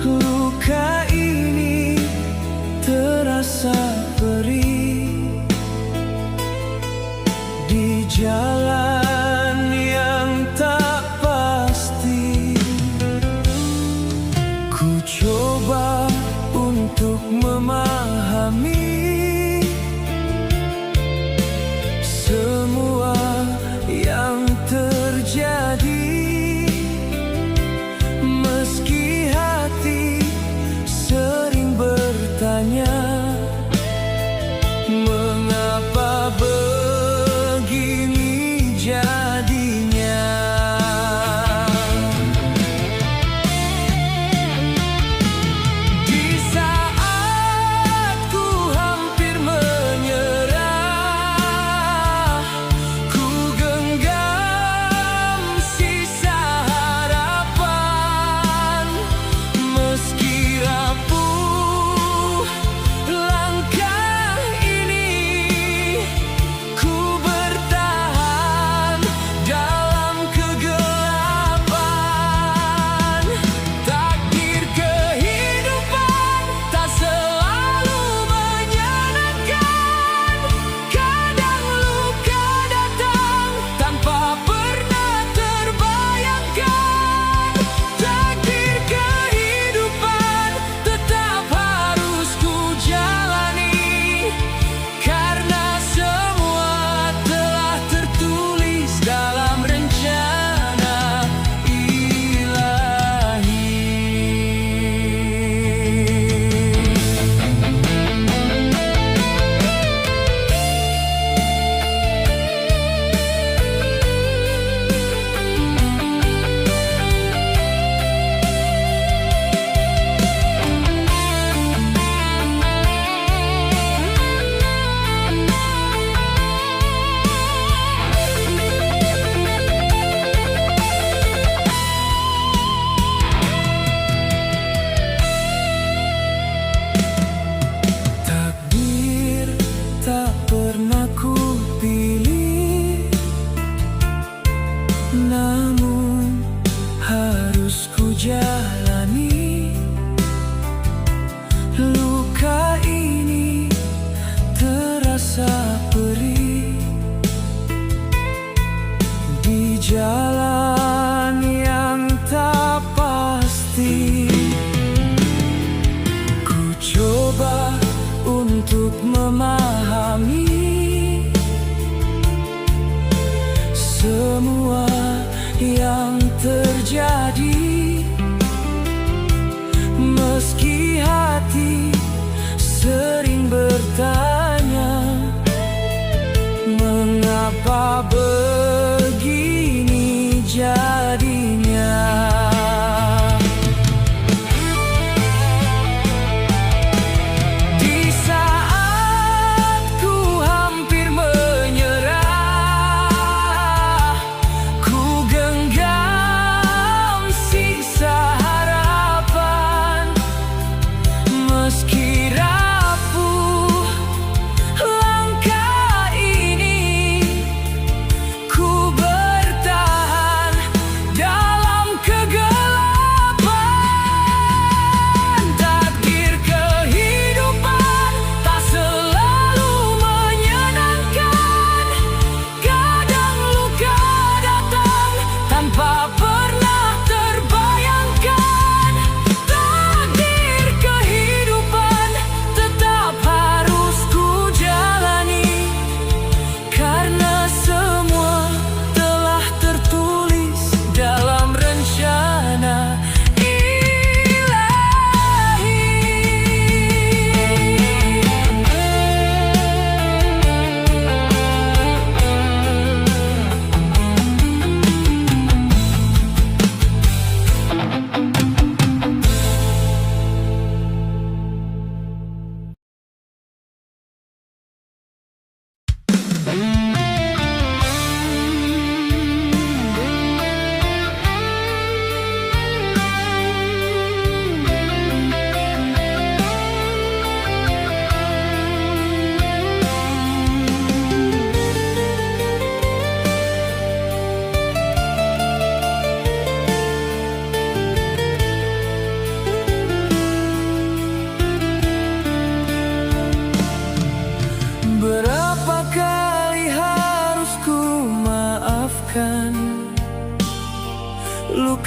Luka ini terasa perih di jalan yang tak pasti. Ku coba untuk memahami semua yang terjadi. Meski hati sering bertanya, mengapa begini jadinya. Di saat ku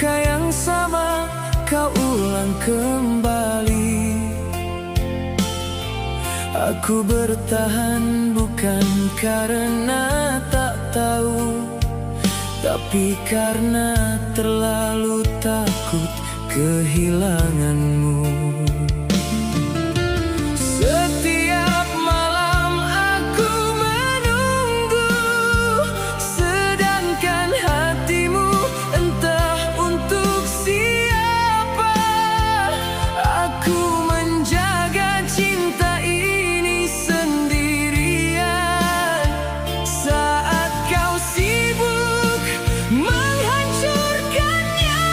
luka yang sama kau ulang kembali. Aku bertahan bukan karena tak tahu, tapi karena terlalu takut kehilanganmu. Setiap malam aku menunggu, sedangkan hatimu entah untuk siapa. Aku menjaga cinta ini sendirian saat kau sibuk menghancurkannya.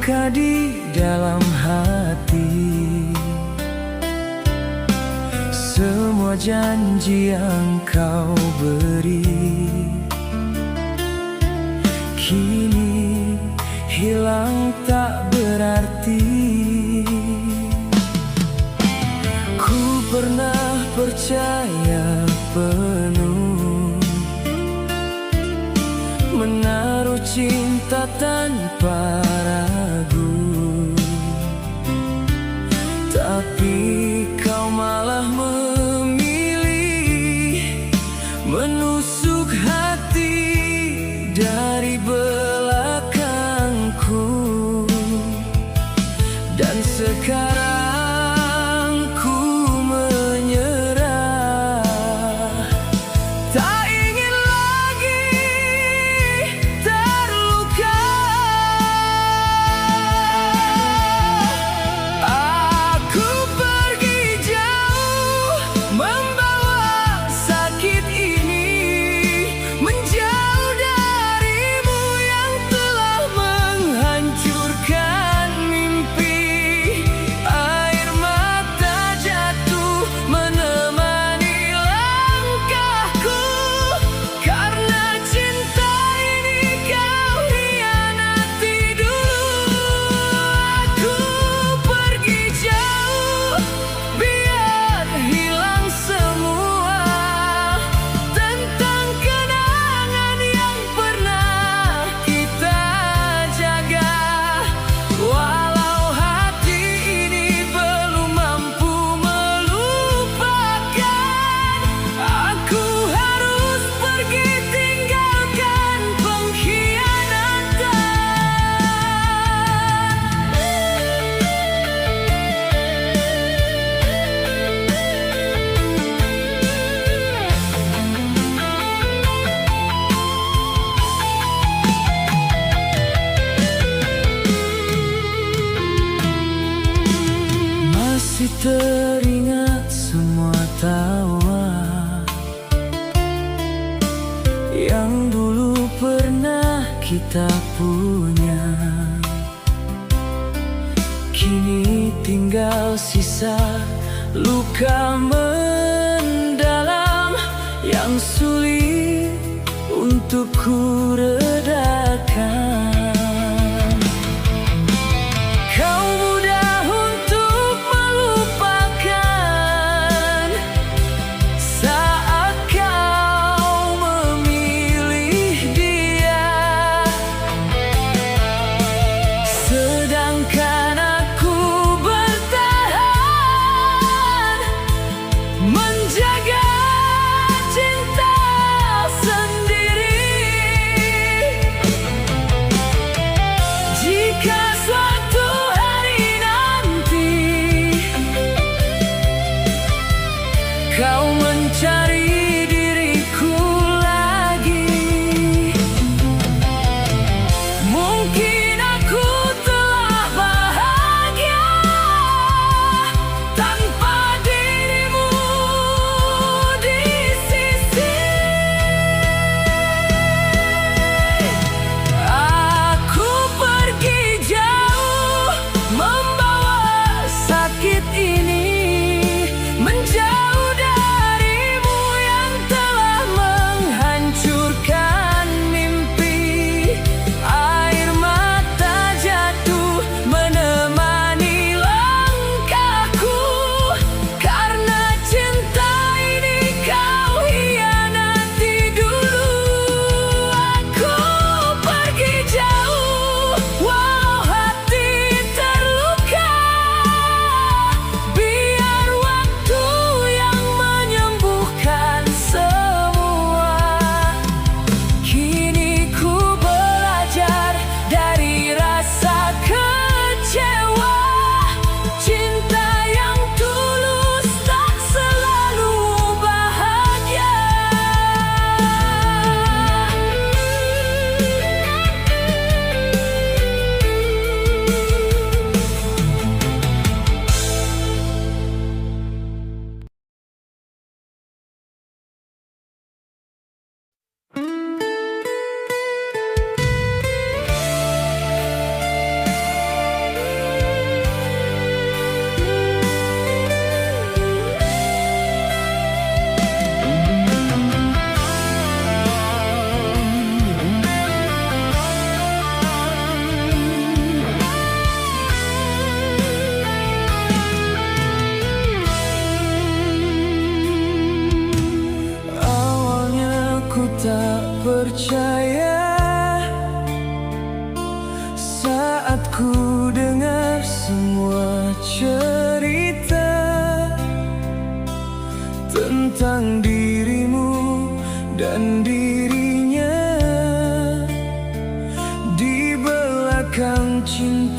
luka di dalam hati. Semua janji yang kau beri kini hilang tak berarti. Ku pernah percaya penuh, menaruh cinta tanpa ragu, tapi kau malah memilih menusuk hati dari belakangku. Dan sekarang ku menyerah, tak ingin lagi terluka. Aku pergi jauh membawa sakit ini, menjauh darimu yang telah menghancurkan mimpi. Air mata jatuh menemani langkahku, karena cinta ini kau hianati dulu. Aku pergi jauh biar hilang semua tentang kenangan yang pernah kita jaga. Walau hati ini belum mampu melupakan, aku harus pergi tinggalkan pengkhianatan. Masih teringat semua tawa yang dulu pernah kita punya. Kini tinggal sisa luka mendalam yang sulit untuk ku redakan. Kau mudah untuk melupakan saat kau memilih dia, sedangkan aku bertahan menjaga cinta sendiri.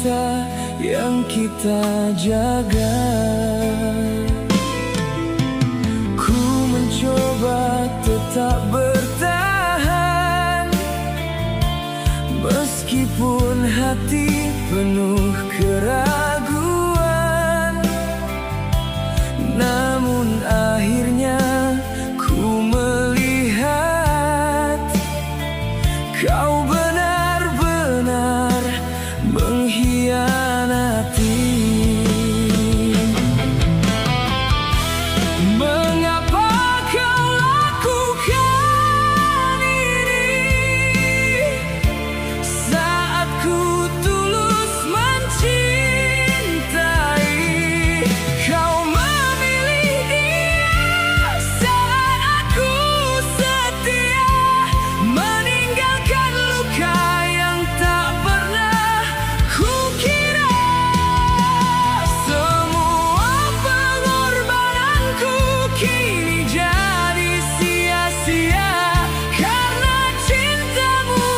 cinta yang kita jaga. Ku mencoba tetap bertahan, meskipun hati penuh keraguan. Namun akhirnya ku melihat kau benar-benar mengkhianati. Mengapa kau lakukan ini saat ku tulus mencintai? Kau memilih dia saat aku setia, meninggalkan luka yang tak pernah kukira. Semua pengorbananku kini jadi sia-sia karena cintamu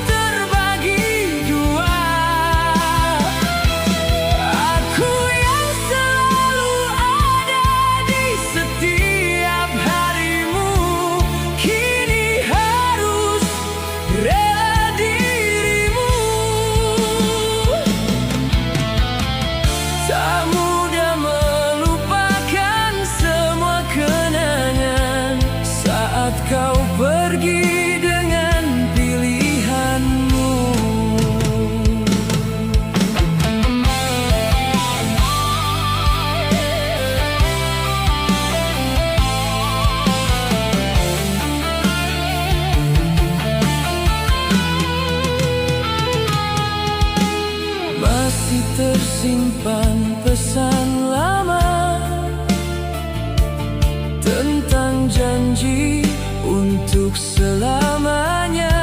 terbagi dua. Aku yang selalu ada di setiap harimu kini harus rela dirimu. Tak mudah melupakan semua kenangan saat kau pergi dengan pilihanmu. Masih tersimpan pesan lama tentang janji untuk selamanya.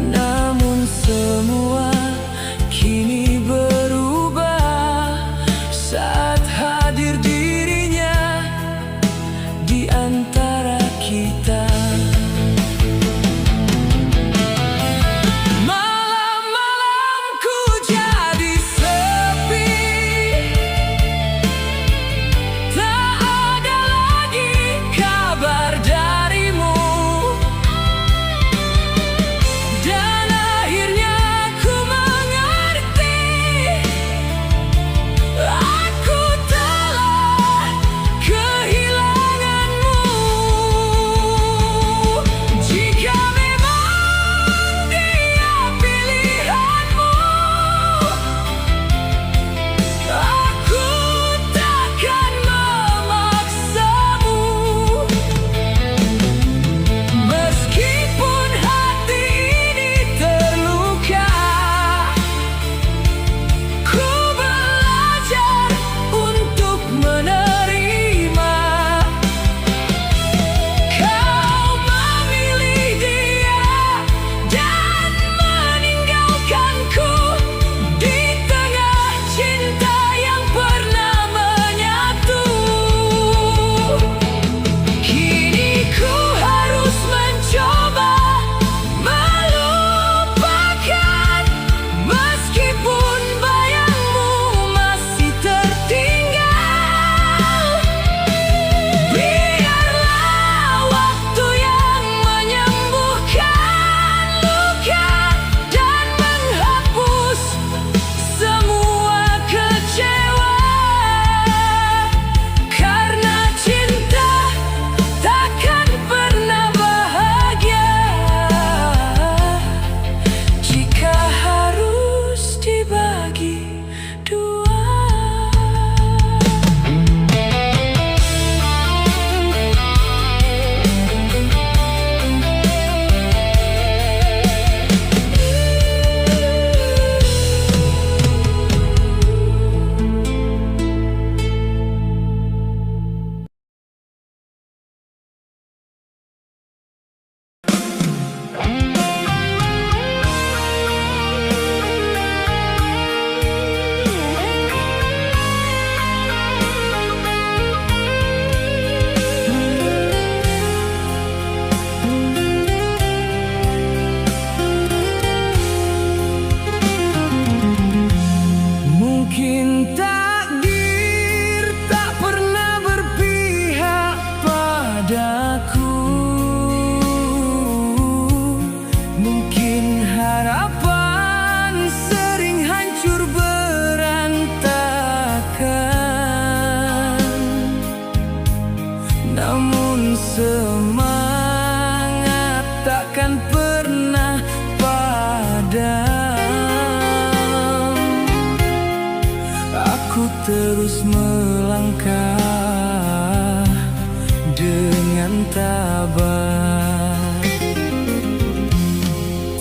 Namun semua kini berubah saat hadir dirinya di antara kita. Malam-malamku jadi sepi, tak ada lagi kabar darimu. pernah padam. Aku terus melangkah dengan tabah.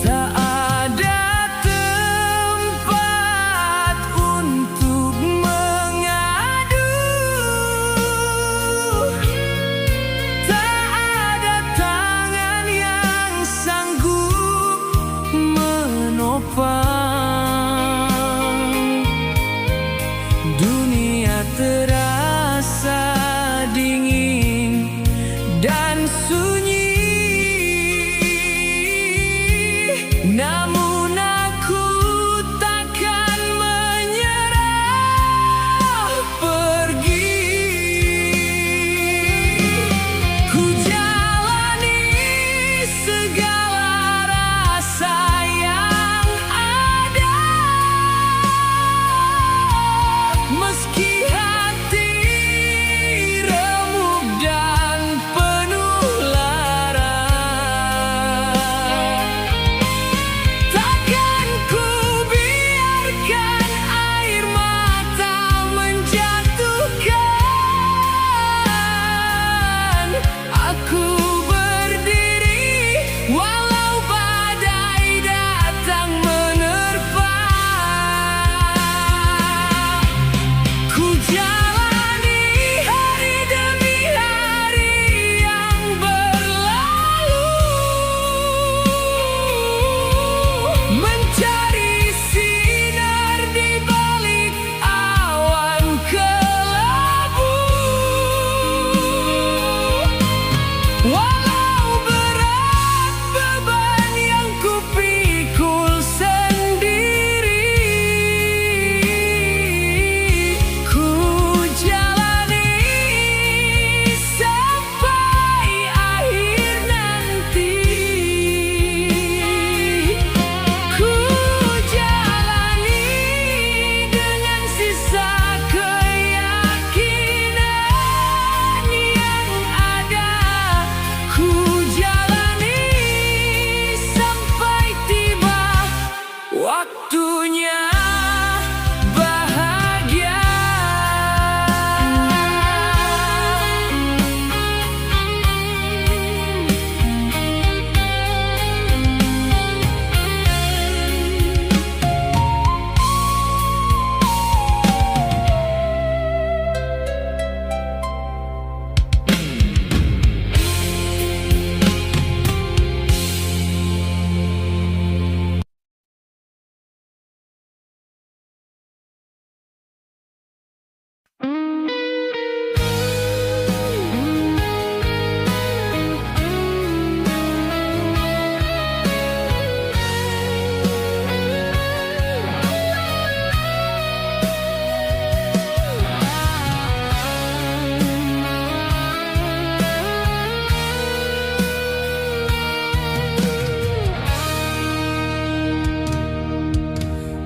Tak ada tempat untuk mengadu, tak ada tangan yang sanggup menopang. Dunia terasa dingin dan sunyi, namun aku takkan menyerah pergi. Ku jalani segala rasa yang ada, meski hati remuk dan penuh lara. Takkan ku biarkan air mata menjatuhkan. Aku berdiri walau badai datang menerpa. Ku jalani hari demi hari yang berlalu, mencari sinar di balik awan kelabu. Walau berat beban yang kupikul sendiri, ku jalani sampai akhir nanti. Ku jalani dengan sisa keyakinan yang ada. Ku jalani sampai tiba waktunya bahagia.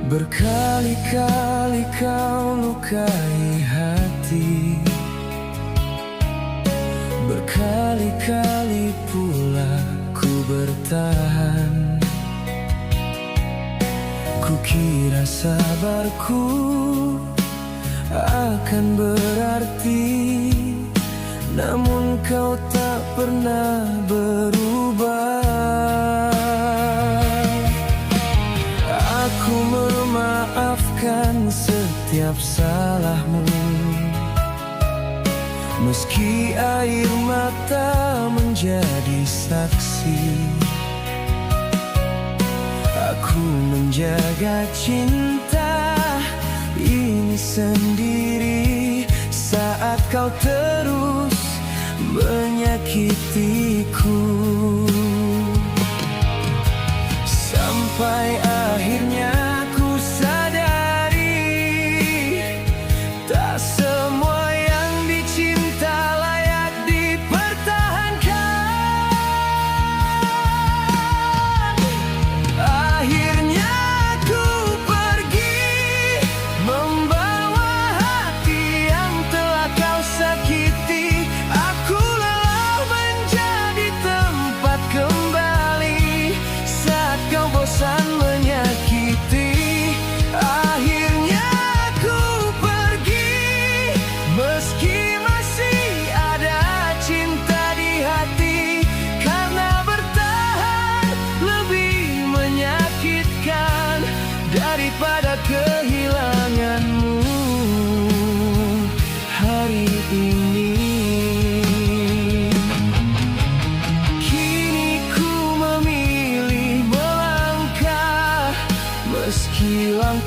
Berkali-kali kau lukai hati, berkali-kali pula ku bertahan. Kukira sabarku akan berarti, namun kau tak pernah berubah. Aku memaafkan setiap salahmu, meski air mata menjadi saksi. Aku menjaga cinta ini sendiri saat kau terus menyakitiku. Sampai akhirnya ku sadari, tak semua yang dicinta layak dipertahankan. Akhirnya ku pergi membawa hati yang telah kau sakiti. Aku lelah menjadi tempat kembali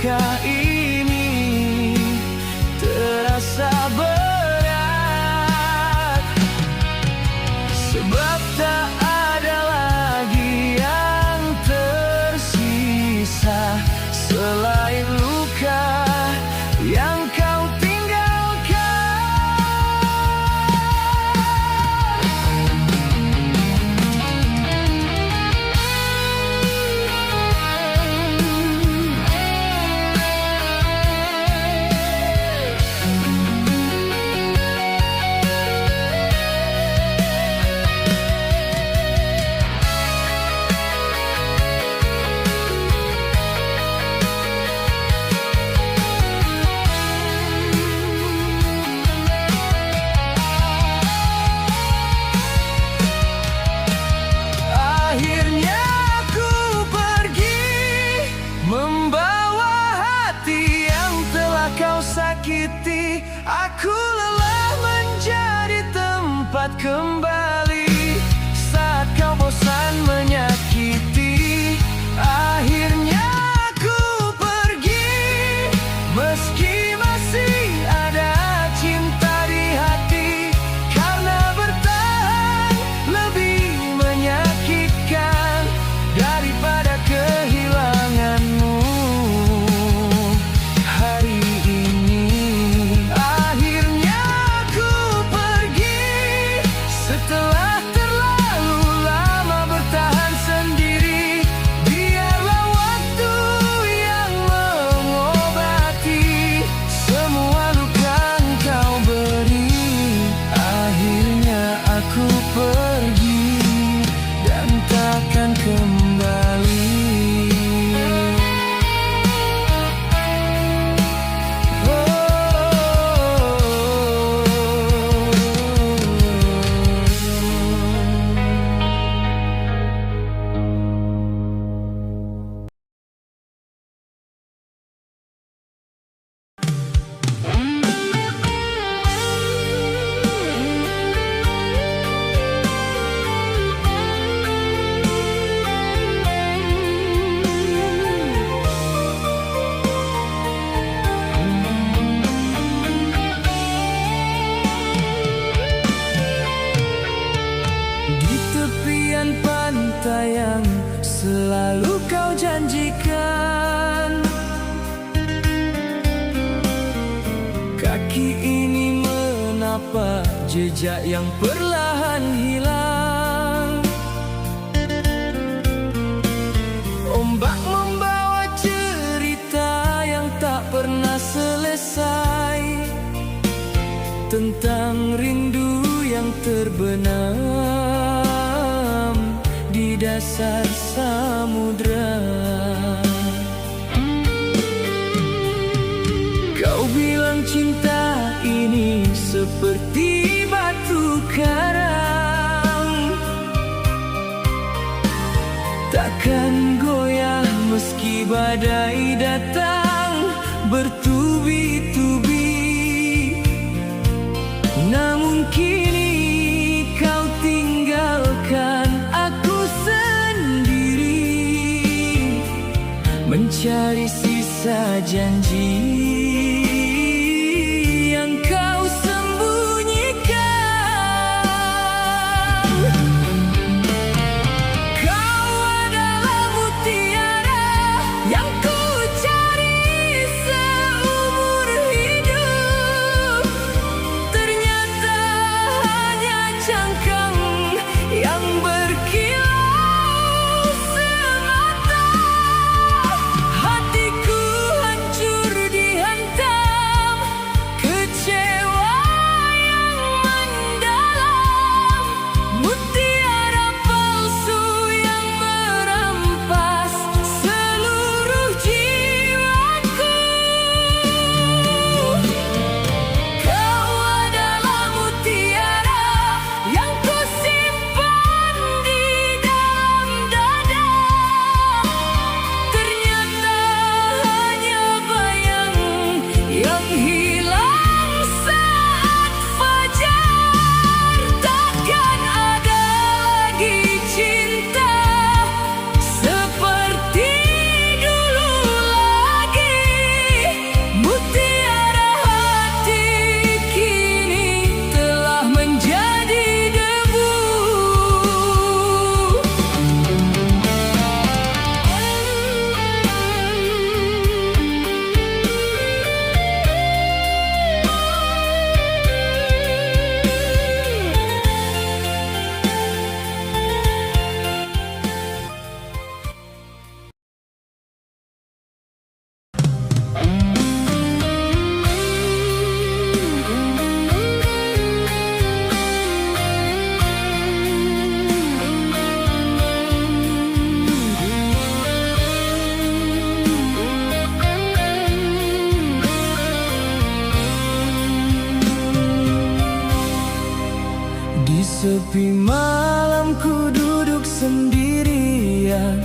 langkah ini terasa berat, sebab tak ada lagi yang tersisa selain luka yang kau sakiti. Aku lelah menjadi tempat kembali saat kau bosan menyakiti. Akhirnya aku pergi, meski masih ada cinta di hati, karena bertahan lebih menyakitkan daripada kehilanganmu. Pantai yang selalu kau janjikan, kaki ini menapa jejak yang perlahan hilang. Ombak membawa cerita yang tak pernah selesai, tentang rindu yang terbenam di dasar samudra. Kau bilang cinta ini seperti batu karang, takkan goyah meski badai datang bertubi-tubi. Namun kini kau tinggalkan aku sendiri, mencari sisa janji yang kau sembunyikan. Kau adalah mutiara yang ku cari seumur hidup, ternyata hanya cangkang yang berkilau semata. Hatiku hancur di Sepi malam ku duduk sendirian,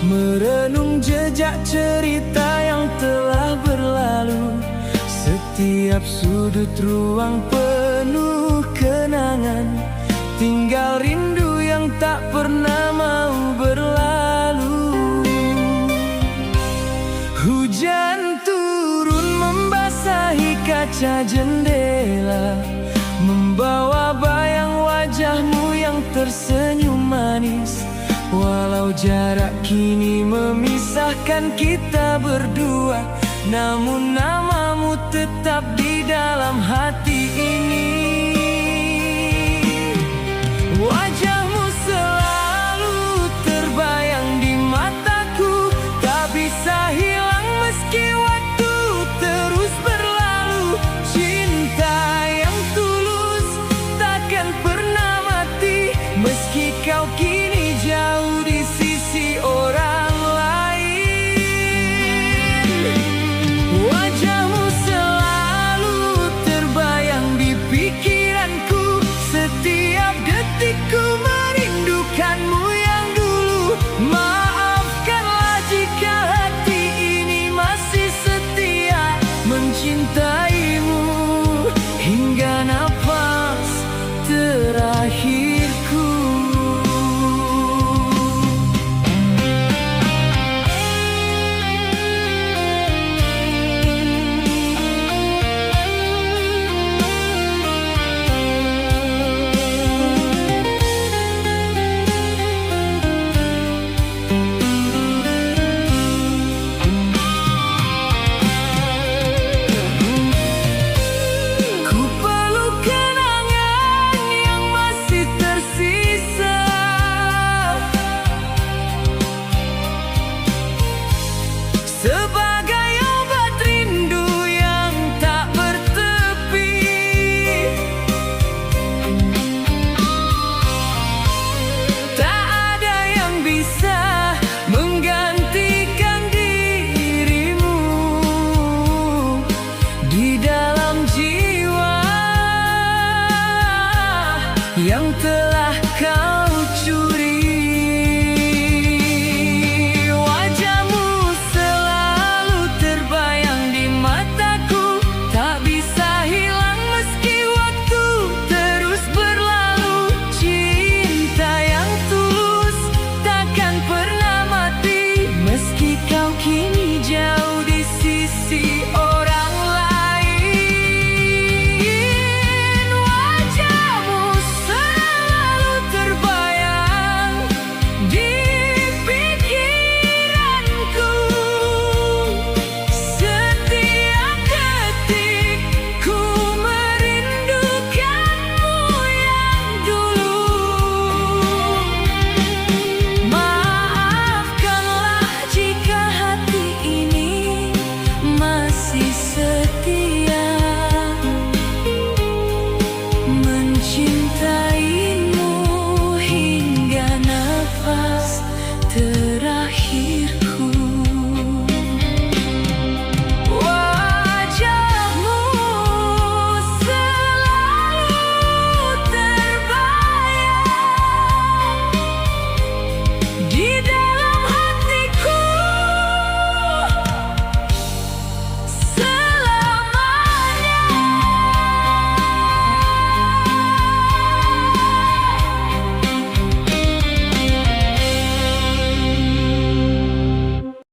merenung jejak cerita yang telah berlalu. Setiap sudut ruang penuh kenangan, tinggal rindu yang tak pernah mau berlalu. Hujan turun membasahi kaca jendela, membawa bayang wajahmu yang tersenyum manis. Walau jarak kini memisahkan kita berdua, namun namamu tetap di dalam hati ini. Wajah